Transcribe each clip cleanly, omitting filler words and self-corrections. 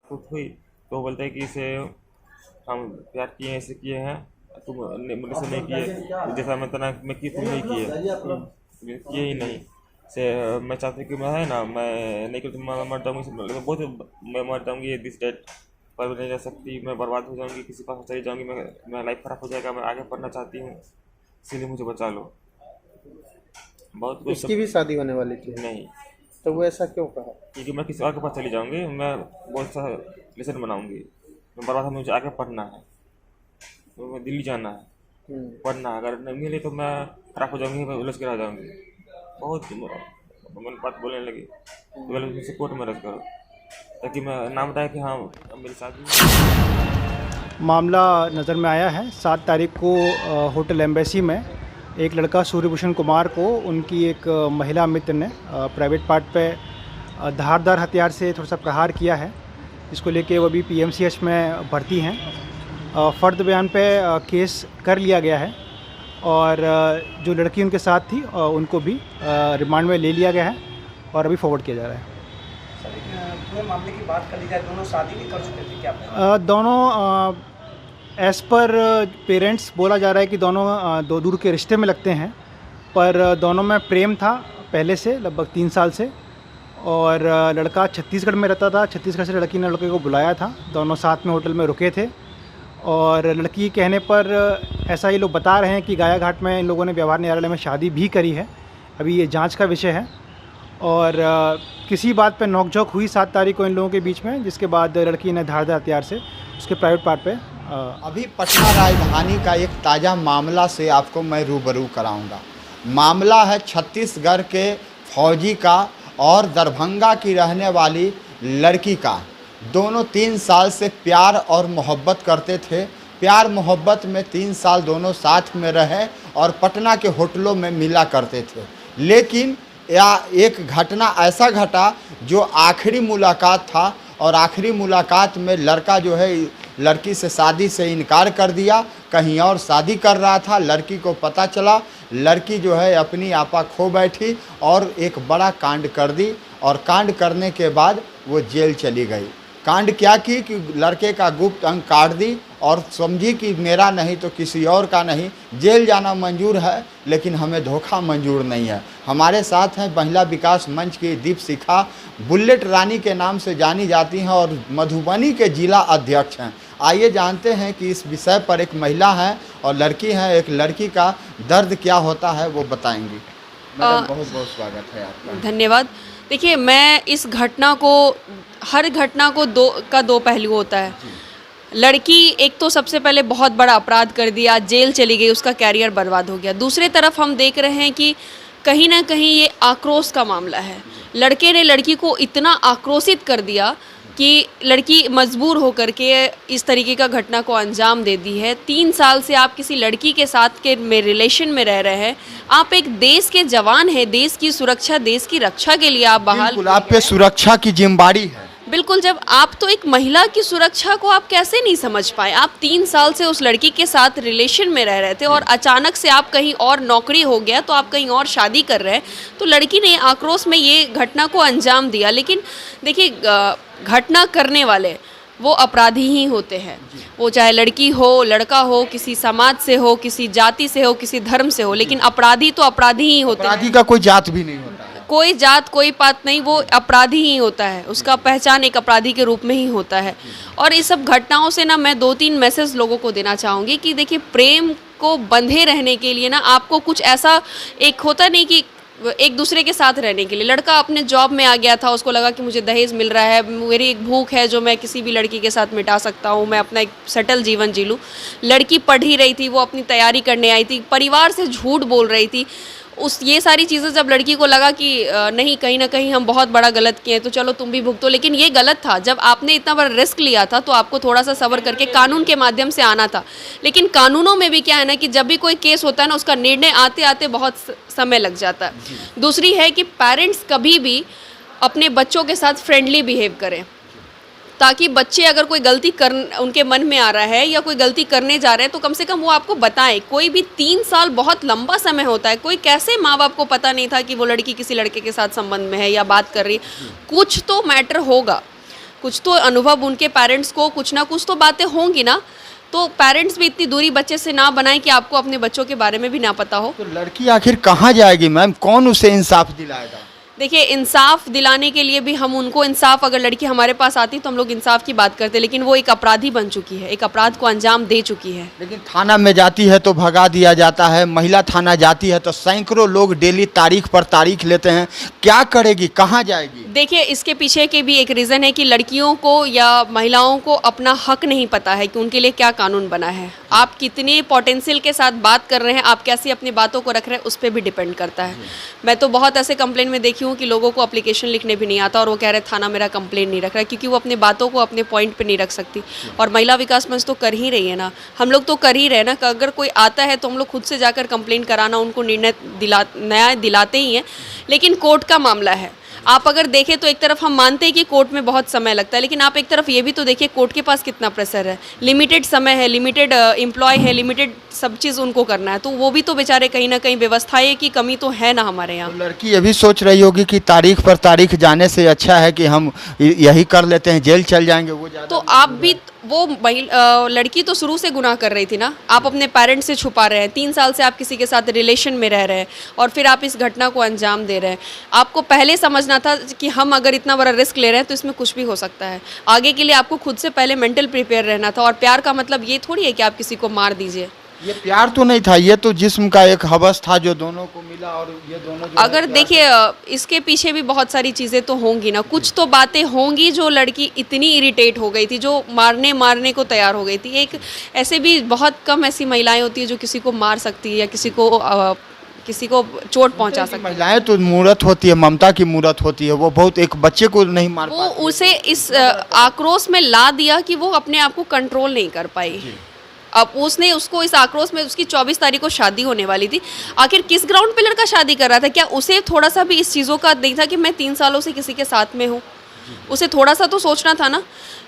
हुई तो वो बोलता है कि इसे हम प्यार किए हैं, ऐसे किए हैं, तुम मुझे से नहीं किए, जैसा मैं तना मैं की तुम नहीं किए, किए ही नहीं से। मैं चाहती हूँ कि मैं है ना, मैं नहीं कि तुम मर जाऊँगी, बहुत मैं मर जाऊँगी दिस डेट पर नहीं रह सकती, मैं बर्बाद हो जाऊँगी, किसी पास चली जाऊँगी, मैं लाइफ खराब हो जाएगा, मैं आगे पढ़ना चाहती हूँ, इसीलिए मुझे बचा लो। बहुत कुछ उसकी भी शादी होने वाली थी, नहीं, तो वो ऐसा क्यों कहा? क्योंकि मैं किसी और के पास चली जाऊँगी, मैं बहुत सा लेसन बनाऊँगी, मैं बर्बाद हूँ, मुझे आगे पढ़ना है, तो मैं दिल्ली जाना है, हम्म। पढ़ना है, अगर नहीं मिले तो मैं खराब हो जाऊँगी, मैं उलझ के रह जाऊँगी। बहुत मैंने बात बोलने लगी तो बोले मुझसे कोर्ट में रख करो, ताकि मैं नाम बताया कि हाँ मेरी शादी। मामला नज़र में आया है 7 तारीख को होटल एम्बेसी में एक लड़का सूर्यभूषण कुमार को उनकी एक महिला मित्र ने प्राइवेट पार्ट पे धारदार हथियार से थोड़ा सा प्रहार किया है, जिसको लेके वो भी पीएमसीएच में भर्ती हैं। फ़र्द बयान पे केस कर लिया गया है और जो लड़की उनके साथ थी उनको भी रिमांड में ले लिया गया है और अभी फॉरवर्ड किया जा रहा है। पूरे मामले की बात कर ली जाए, दोनों शादी भी कर चुके थे क्या? दोनों एज़ पर पेरेंट्स बोला जा रहा है कि दोनों दो दूर के रिश्ते में लगते हैं, पर दोनों में प्रेम था पहले से लगभग 3 साल से। और लड़का छत्तीसगढ़ में रहता था, छत्तीसगढ़ से लड़की ने लड़के को बुलाया था, दोनों साथ में होटल में रुके थे और लड़की के कहने पर ऐसा ये लोग बता रहे हैं कि गाया घाट में इन लोगों ने व्यवहार न्यायालय में शादी भी करी है। अभी ये जांच का विषय है और किसी बात पे नोकझोंक हुई 7 तारीख को इन लोगों के बीच में, जिसके बाद लड़की ने धारदार हथियार से उसके प्राइवेट पार्ट पे अभी पटना राजधानी का एक ताज़ा मामला से आपको मैं रूबरू कराऊंगा। मामला है छत्तीसगढ़ के फौजी का और दरभंगा की रहने वाली लड़की का। दोनों 3 साल से प्यार और मोहब्बत करते थे। प्यार मोहब्बत में 3 साल दोनों साथ में रहे और पटना के होटलों में मिला करते थे। लेकिन या एक घटना ऐसा घटा जो आखिरी मुलाकात था और आखिरी मुलाकात में लड़का जो है लड़की से शादी से इनकार कर दिया, कहीं और शादी कर रहा था। लड़की को पता चला, लड़की जो है अपनी आपा खो बैठी और एक बड़ा कांड कर दी और कांड करने के बाद वो जेल चली गई। कांड क्या की कि लड़के का गुप्त अंग काट दी और समझी कि मेरा नहीं तो किसी और का नहीं। जेल जाना मंजूर है लेकिन हमें धोखा मंजूर नहीं है। हमारे साथ हैं महिला विकास मंच की दीपशिखा, बुलेट रानी के नाम से जानी जाती हैं और मधुबनी के जिला अध्यक्ष हैं। आइए जानते हैं कि इस विषय पर एक महिला है और लड़की है, एक लड़की का दर्द क्या होता है वो बताएंगी। मैडम बहुत बहुत स्वागत है आपका। धन्यवाद। देखिए, मैं इस घटना को, हर घटना को दो पहलू होता है। लड़की एक तो सबसे पहले बहुत बड़ा अपराध कर दिया, जेल चली गई, उसका कैरियर बर्बाद हो गया। दूसरी तरफ हम देख रहे हैं कि कहीं ना कहीं ये आक्रोश का मामला है। लड़के ने लड़की को इतना आक्रोशित कर दिया कि लड़की मजबूर होकर के इस तरीके का घटना को अंजाम दे दी है। 3 साल से आप किसी लड़की के साथ के में रिलेशन में रह रहे हैं, आप एक देश के जवान हैं, देश की सुरक्षा, देश की रक्षा के लिए आप बहाल। आप पे सुरक्षा की जिम्मेदारी है। बिल्कुल, जब आप तो एक महिला की सुरक्षा को आप कैसे नहीं समझ पाए? आप 3 साल से उस लड़की के साथ रिलेशन में रह रहे थे और अचानक से आप कहीं और नौकरी हो गया तो आप कहीं और शादी कर रहे हैं, तो लड़की ने आक्रोश में ये घटना को अंजाम दिया। लेकिन देखिए, घटना करने वाले वो अपराधी ही होते हैं, वो चाहे लड़की हो, लड़का हो, किसी समाज से हो, किसी जाति से हो, किसी धर्म से हो, लेकिन अपराधी तो अपराधी ही होते हैं। अपराधी का कोई जात भी नहीं होता है, कोई जात कोई पात नहीं, वो अपराधी ही होता है, उसका पहचान एक अपराधी के रूप में ही होता है। और इस सब घटनाओं से ना मैं 2-3 मैसेज लोगों को देना चाहूँगी कि देखिए, प्रेम को बंधे रहने के लिए ना आपको कुछ ऐसा एक होता नहीं कि एक दूसरे के साथ रहने के लिए। लड़का अपने जॉब में आ गया था, उसको लगा कि मुझे दहेज मिल रहा है, मेरी एक भूख है जो मैं किसी भी लड़की के साथ मिटा सकता हूँ, मैं अपना एक सेटल जीवन जी लूँ। लड़की पढ़ ही रही थी, वो अपनी तैयारी करने आई थी, परिवार से झूठ बोल रही थी। ये सारी चीज़ें जब लड़की को लगा कि नहीं, कहीं ना कहीं हम बहुत बड़ा गलत किए, तो चलो तुम भी भुगतो, लेकिन ये गलत था। जब आपने इतना बड़ा रिस्क लिया था तो आपको थोड़ा सा सब्र करके कानून के माध्यम से आना था। लेकिन कानूनों में भी क्या है ना कि जब भी कोई केस होता है ना, उसका निर्णय आते आते बहुत समय लग जाता है। दूसरी है कि पेरेंट्स कभी भी अपने बच्चों के साथ फ्रेंडली बिहेव करें, ताकि बच्चे अगर कोई गलती कर उनके मन में आ रहा है या कोई गलती करने जा रहे हैं तो कम से कम वो आपको बताएं। कोई भी 3 साल बहुत लंबा समय होता है। कोई कैसे माँ बाप को पता नहीं था कि वो लड़की किसी लड़के के साथ संबंध में है या बात कर रही है? कुछ तो मैटर होगा। कुछ तो अनुभव उनके पेरेंट्स को, कुछ ना कुछ तो बातें होंगी ना। तो पेरेंट्स भी इतनी दूरी बच्चे से ना बनाएं कि आपको अपने बच्चों के बारे में भी ना पता हो। तो लड़की आखिर कहाँ जाएगी मैम, कौन उसे इंसाफ दिलाएगा? देखिए, इंसाफ दिलाने के लिए भी हम उनको इंसाफ, अगर लड़की हमारे पास आती तो हम लोग इंसाफ की बात करते, लेकिन वो एक अपराधी बन चुकी है, एक अपराध को अंजाम दे चुकी है। लेकिन थाना में जाती है तो भगा दिया जाता है, महिला थाना जाती है तो सैकड़ों लोग डेली तारीख पर तारीख लेते हैं। क्या करेगी, कहाँ जाएगी? देखिए, इसके पीछे के भी एक रीज़न है कि लड़कियों को या महिलाओं को अपना हक नहीं पता है कि उनके लिए क्या कानून बना है। आप कितने पोटेंशियल के साथ बात कर रहे हैं, आप कैसी अपनी बातों को रख रहे हैं, उस पर भी डिपेंड करता है। मैं तो बहुत ऐसे कंप्लेंट में देखी हूँ कि लोगों को एप्लीकेशन लिखने भी नहीं आता और वो कह रहे थाना मेरा कंप्लेंट नहीं रख रहा, क्योंकि वो अपनी बातों को अपने पॉइंट पे नहीं रख सकती। और महिला विकास मंच तो कर ही रही है ना, हम लोग तो कर ही रहे हैं ना कि अगर कोई आता है तो हम लोग खुद से जाकर कंप्लेंट कराना, उनको न्याय दिलाते ही हैं। लेकिन कोर्ट का मामला है, आप अगर देखें तो एक तरफ हम मानते हैं कि कोर्ट में बहुत समय लगता है, लेकिन आप एक तरफ ये भी तो देखिए कोर्ट के पास कितना प्रेशर है, लिमिटेड समय है, लिमिटेड एम्प्लॉय है, लिमिटेड सब चीज़ उनको करना है। तो वो भी तो बेचारे कहीं ना कहीं व्यवस्थाएं की कमी तो है ना हमारे यहाँ। तो लड़की ये भी सोच रही होगी कि तारीख पर तारीख जाने से अच्छा है कि हम यही कर लेते हैं, जेल चल जाएंगे, वो ज़्यादा। तो आप भी वो लड़की तो शुरू से गुनाह कर रही थी ना, आप अपने पेरेंट्स से छुपा रहे हैं, 3 साल से आप किसी के साथ रिलेशन में रह रहे हैं और फिर आप इस घटना को अंजाम दे रहे हैं। आपको पहले समझना था कि हम अगर इतना बड़ा रिस्क ले रहे हैं तो इसमें कुछ भी हो सकता है। आगे के लिए आपको खुद से पहले मेंटल प्रिपेयर रहना था। और प्यार का मतलब ये थोड़ी है कि आप किसी को मार दीजिए। ये प्यार तो नहीं था, ये तो जिस्म का एक हवस था जो दोनों को मिला। और ये दोनों जो अगर देखिए, इसके पीछे भी बहुत सारी चीज़ें तो होंगी ना, कुछ तो बातें होंगी जो लड़की इतनी इरिटेट हो गई थी, जो मारने को तैयार हो गई थी। एक ऐसे भी बहुत कम ऐसी महिलाएं होती है जो किसी को मार सकती है या किसी को चोट पहुंचा सकती है। महिलाएं तो मूर्त होती है, ममता की मूर्त होती है, वो बहुत एक बच्चे को नहीं मार वो पाती। उसे इस आक्रोश में ला दिया कि वो अपने आप को कंट्रोल नहीं कर पाई। अब उसने उसको इस आक्रोश में, उसकी 24 तारीख को शादी होने वाली थी, आखिर किस ग्राउंड पे लड़का शादी कर रहा था? क्या उसे थोड़ा सा भी इस चीज़ों का नहीं था कि मैं 3 सालों से किसी के साथ में हूँ? उसे थोड़ा सा तो सोचना था ना।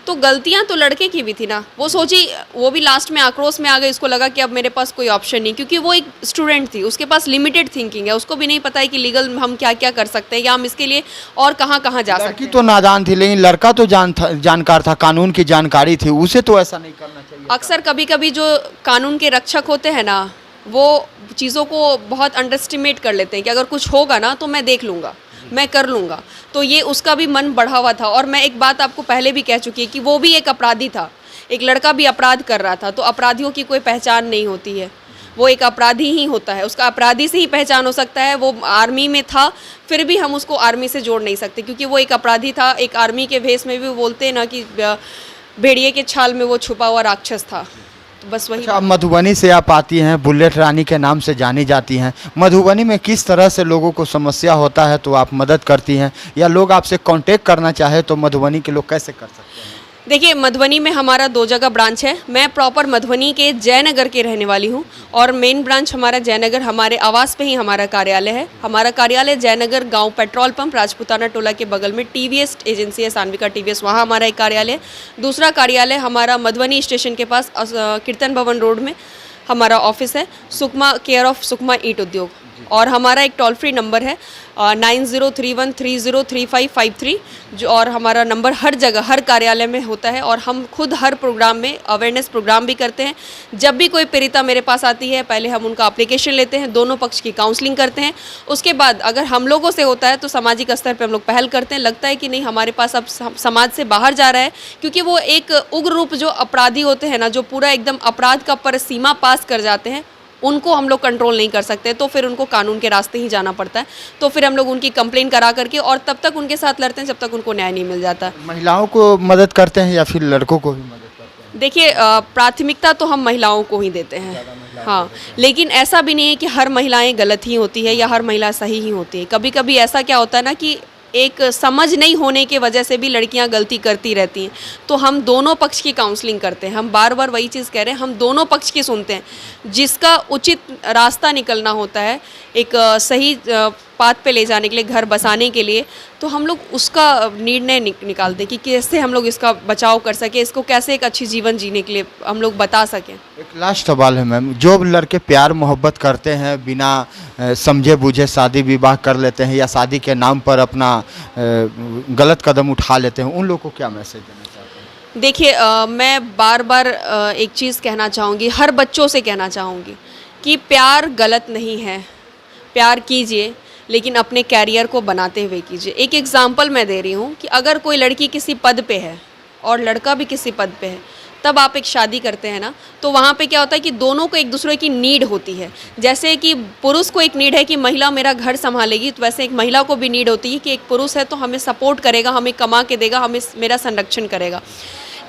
तो गलतियाँ तो लड़के की भी थी ना। वो सोची, वो भी लास्ट में आक्रोश में आ गई, उसको लगा कि अब मेरे पास कोई ऑप्शन नहीं, क्योंकि वो एक स्टूडेंट थी, उसके पास लिमिटेड थिंकिंग है, उसको भी नहीं पता है कि लीगल हम क्या क्या कर सकते हैं या हम इसके लिए और कहाँ कहाँ जा सकते लड़की हैं। तो नादान थी, लेकिन लड़का तो जानकार था, कानून की जानकारी थी, उसे तो ऐसा नहीं करना चाहिए। अक्सर कभी कभी जो कानून के रक्षक होते हैं ना, वो चीज़ों को बहुत अंडरस्टिमेट कर लेते हैं कि अगर कुछ होगा ना तो मैं देख लूँगा, मैं कर लूँगा। तो ये उसका भी मन बढ़ा हुआ था। और मैं एक बात आपको पहले भी कह चुकी है कि वो भी एक अपराधी था, एक लड़का भी अपराध कर रहा था। तो अपराधियों की कोई पहचान नहीं होती है, वो एक अपराधी ही होता है, उसका अपराधी से ही पहचान हो सकता है। वो आर्मी में था, फिर भी हम उसको आर्मी से जोड़ नहीं सकते, क्योंकि वो एक अपराधी था। एक आर्मी के भेष में भी वो बोलते हैं ना कि भेड़िए के छाल में वो छुपा हुआ राक्षस था। तो बस वही। अच्छा, मधुबनी से आप आती हैं, बुलेट रानी के नाम से जानी जाती हैं। मधुबनी में किस तरह से लोगों को समस्या होता है तो आप मदद करती हैं, या लोग आपसे कांटेक्ट करना चाहे तो मधुबनी के लोग कैसे कर सकते हैं? देखिए, मधुबनी में हमारा 2 जगह ब्रांच है। मैं प्रॉपर मधुबनी के जयनगर के रहने वाली हूँ और मेन ब्रांच हमारा जयनगर, हमारे आवास पे ही हमारा कार्यालय है। हमारा कार्यालय जयनगर गांव पेट्रोल पंप राजपुताना टोला के बगल में टीवीएस एजेंसी है, सान्विका टीवीएस, वहाँ हमारा एक कार्यालय है। दूसरा कार्यालय हमारा मधुबनी स्टेशन के पास कीर्तन भवन रोड में हमारा ऑफिस है, सुकमा केयर ऑफ सुकमा ईंट उद्योग। और हमारा एक टोल फ्री नंबर है 9031303553 जो, और हमारा नंबर हर जगह हर कार्यालय में होता है। और हम खुद हर प्रोग्राम में अवेयरनेस प्रोग्राम भी करते हैं। जब भी कोई पीड़िता मेरे पास आती है, पहले हम उनका एप्लीकेशन लेते हैं, दोनों पक्ष की काउंसलिंग करते हैं। उसके बाद अगर हम लोगों से होता है तो सामाजिक स्तर पर हम लोग पहल करते हैं। लगता है कि नहीं, हमारे पास अब समाज से बाहर जा रहा है, क्योंकि वो एक उग्र रूप जो अपराधी होते हैं ना, जो पूरा एकदम अपराध का पर सीमा पास कर जाते हैं, उनको हम लोग कंट्रोल नहीं कर सकते। तो फिर उनको कानून के रास्ते ही जाना पड़ता है। तो फिर हम लोग उनकी कंप्लेन करा करके और तब तक उनके साथ लड़ते हैं जब तक उनको न्याय नहीं मिल जाता। महिलाओं को मदद करते हैं या फिर लड़कों को भी मदद करते हैं? देखिए, प्राथमिकता तो हम महिलाओं को ही देते हैं, हाँ। लेकिन ऐसा भी नहीं है कि हर महिलाएं गलत ही होती है या हर महिला सही ही होती है। कभी कभी ऐसा क्या होता है ना कि एक समझ नहीं होने की वजह से भी लड़कियां गलती करती रहती हैं। तो हम दोनों पक्ष की काउंसलिंग करते हैं। हम बार बार वही चीज़ कह रहे हैं, हम दोनों पक्ष की सुनते हैं। जिसका उचित रास्ता निकलना होता है, एक सही पाथ पे ले जाने के लिए, घर बसाने के लिए, तो हम लोग उसका निर्णय निकालते कि कैसे हम लोग इसका बचाव कर सके, इसको कैसे एक अच्छी जीवन जीने के लिए हम लोग बता सकें। एक लास्ट सवाल है मैम, जो लड़के प्यार मोहब्बत करते हैं बिना समझे बूझे शादी विवाह कर लेते हैं या शादी के नाम पर अपना गलत कदम उठा लेते हैं, उन लोगों को क्या मैसेज देना चाहते हैं? देखिए मैं बार बार एक चीज़ कहना चाहूँगी, हर बच्चों से कहना चाहूँगी कि प्यार गलत नहीं है, प्यार कीजिए लेकिन अपने कैरियर को बनाते हुए कीजिए। एक एग्जांपल मैं दे रही हूँ कि अगर कोई लड़की किसी पद पे है और लड़का भी किसी पद पे है, तब आप एक शादी करते हैं ना, तो वहाँ पे क्या होता है कि दोनों को एक दूसरे की नीड होती है। जैसे कि पुरुष को एक नीड है कि महिला मेरा घर संभालेगी, तो वैसे एक महिला को भी नीड होती है कि एक पुरुष है तो हमें सपोर्ट करेगा, हमें कमा के देगा, हमें मेरा संरक्षण करेगा।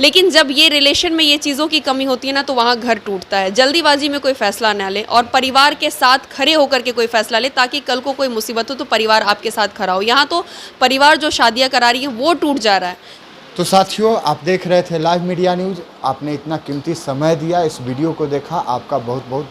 लेकिन जब ये रिलेशन में ये चीज़ों की कमी होती है ना, तो वहाँ घर टूटता है। जल्दीबाजी में कोई फैसला ना ले और परिवार के साथ खड़े होकर के कोई फैसला ले, ताकि कल को कोई मुसीबत हो तो परिवार आपके साथ खड़ा हो। यहाँ तो परिवार जो शादियाँ करा रही है वो टूट जा रहा है। तो साथियों, आप देख रहे थे लाइव मीडिया न्यूज़, आपने इतना कीमती समय दिया, इस वीडियो को देखा, आपका बहुत बहुत